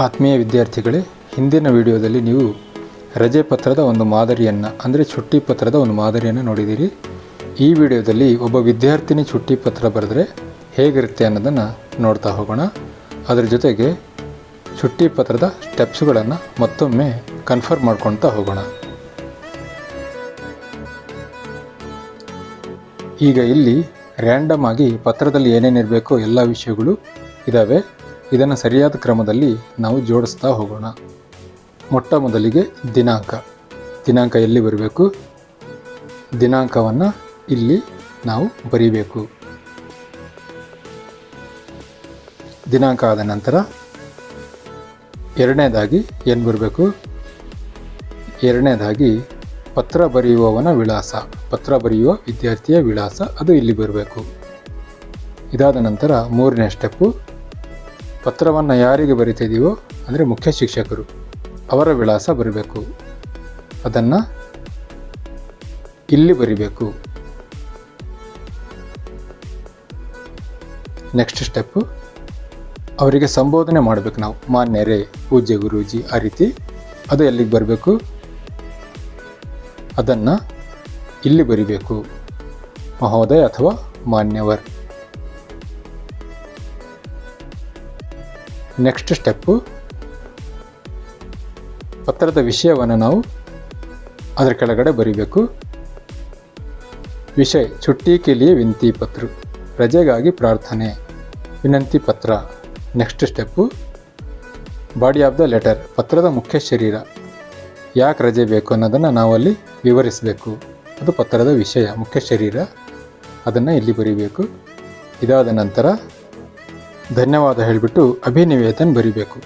ಆತ್ಮೀಯ ವಿದ್ಯಾರ್ಥಿಗಳೇ, ಹಿಂದಿನ ವಿಡಿಯೋದಲ್ಲಿ ನೀವು ರಜೆ ಪತ್ರದ ಒಂದು ಮಾದರಿಯನ್ನು ಅಂದರೆ ಚುಟ್ಟಿ ಪತ್ರದ ಒಂದು ಮಾದರಿಯನ್ನು ನೋಡಿದ್ದೀರಿ. ಈ ವಿಡಿಯೋದಲ್ಲಿ ಒಬ್ಬ ವಿದ್ಯಾರ್ಥಿನಿ ಚುಟ್ಟಿ ಪತ್ರ ಬರೆದರೆ ಹೇಗಿರುತ್ತೆ ಅನ್ನೋದನ್ನು ನೋಡ್ತಾ ಹೋಗೋಣ. ಅದರ ಜೊತೆಗೆ ಚುಟ್ಟಿ ಪತ್ರದ ಸ್ಟೆಪ್ಸ್ಗಳನ್ನು ಮತ್ತೊಮ್ಮೆ ಕನ್ಫರ್ಮ್ ಮಾಡ್ಕೊಳ್ತಾ ಹೋಗೋಣ. ಈಗ ಇಲ್ಲಿ ರ್ಯಾಂಡಮ್ ಆಗಿ ಪತ್ರದಲ್ಲಿ ಏನೇನಿರಬೇಕು ಎಲ್ಲ ವಿಷಯಗಳು ಇದ್ದಾವೆ. ಇದನ್ನು ಸರಿಯಾದ ಕ್ರಮದಲ್ಲಿ ನಾವು ಜೋಡಿಸ್ತಾ ಹೋಗೋಣ. ಮೊಟ್ಟ ಮೊದಲಿಗೆ ದಿನಾಂಕ ಎಲ್ಲಿ ಬರಬೇಕು? ದಿನಾಂಕವನ್ನು ಇಲ್ಲಿ ನಾವು ಬರೀಬೇಕು. ದಿನಾಂಕ ಆದ ನಂತರ ಎರಡನೇದಾಗಿ ಏನು ಬರಬೇಕು? ಎರಡನೇದಾಗಿ ಪತ್ರ ಬರೆಯುವವನ ವಿಳಾಸ, ಪತ್ರ ಬರೆಯುವ ವಿದ್ಯಾರ್ಥಿಯ ವಿಳಾಸ, ಅದು ಇಲ್ಲಿ ಬರಬೇಕು. ಇದಾದ ನಂತರ ಮೂರನೇ ಸ್ಟೆಪ್ಪು, ಪತ್ರವನ್ನು ಯಾರಿಗೆ ಬರಿತಿದ್ದೀವೋ ಅಂದರೆ ಮುಖ್ಯ ಶಿಕ್ಷಕರು, ಅವರ ವಿಳಾಸ ಬರಬೇಕು. ಅದನ್ನು ಇಲ್ಲಿ ಬರಿಬೇಕು. ನೆಕ್ಸ್ಟ್ ಸ್ಟೆಪ್ಪು, ಅವರಿಗೆ ಸಂಬೋಧನೆ ಮಾಡಬೇಕು ನಾವು, ಮಾನ್ಯರೇ, ಪೂಜ್ಯ ಗುರೂಜಿ, ಆ ರೀತಿ. ಅದು ಎಲ್ಲಿಗೆ ಬರಬೇಕು? ಅದನ್ನು ಇಲ್ಲಿ ಬರಿಬೇಕು, ಮಹೋದಯ ಅಥವಾ ಮಾನ್ಯವರ್. ನೆಕ್ಸ್ಟ್ ಸ್ಟೆಪ್ಪು, ಪತ್ರದ ವಿಷಯವನ್ನು ನಾವು ಅದರ ಕೆಳಗಡೆ ಬರಿಬೇಕು. ವಿಷಯ ಚುಟ್ಟಿ ಕೆ ಲಿಯೆ ವಿನಂತಿ ಪತ್ರ, ರಜೆಗಾಗಿ ಪ್ರಾರ್ಥನೆ, ವಿನಂತಿ ಪತ್ರ. Next step, body of the letter, ಪತ್ರದ ಮುಖ್ಯ ಶರೀರ, ಯಾಕೆ ರಜೆ ಬೇಕು ಅನ್ನೋದನ್ನು ನಾವಲ್ಲಿ ವಿವರಿಸಬೇಕು. ಅದು ಪತ್ರದ ವಿಷಯ, ಮುಖ್ಯ ಶರೀರ, ಅದನ್ನು ಇಲ್ಲಿ ಬರಿಬೇಕು. ಇದಾದ ನಂತರ ಧನ್ಯವಾದ ಹೇಳಿಬಿಟ್ಟು ಅಭಿನಿವೇದನ್ ಬರಿಬೇಕು.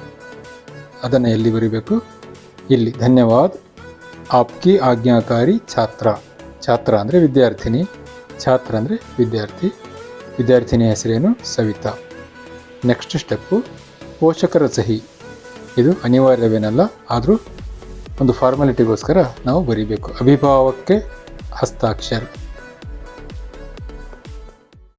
ಅದನ್ನು ಎಲ್ಲಿ ಬರಿಬೇಕು? ಇಲ್ಲಿ. ಧನ್ಯವಾದ ಆಪ್ಕಿ ಆಜ್ಞಾಕಾರಿ ಛಾತ್ರ, ಛಾತ್ರ ಅಂದರೆ ವಿದ್ಯಾರ್ಥಿನಿ, ಛಾತ್ರ ಅಂದರೆ ವಿದ್ಯಾರ್ಥಿ, ವಿದ್ಯಾರ್ಥಿನಿ ಹೆಸರೇನು? ಸವಿತಾ. ನೆಕ್ಸ್ಟ್ ಸ್ಟೆಪ್ಪು, ಪೋಷಕರ ಸಹಿ. ಇದು ಅನಿವಾರ್ಯವೇನಲ್ಲ, ಆದರೂ ಒಂದು ಫಾರ್ಮಾಲಿಟಿಗೋಸ್ಕರ ನಾವು ಬರೀಬೇಕು. ಅಭಿಭಾವಕ್ಕೆ ಹಸ್ತಾಕ್ಷರ.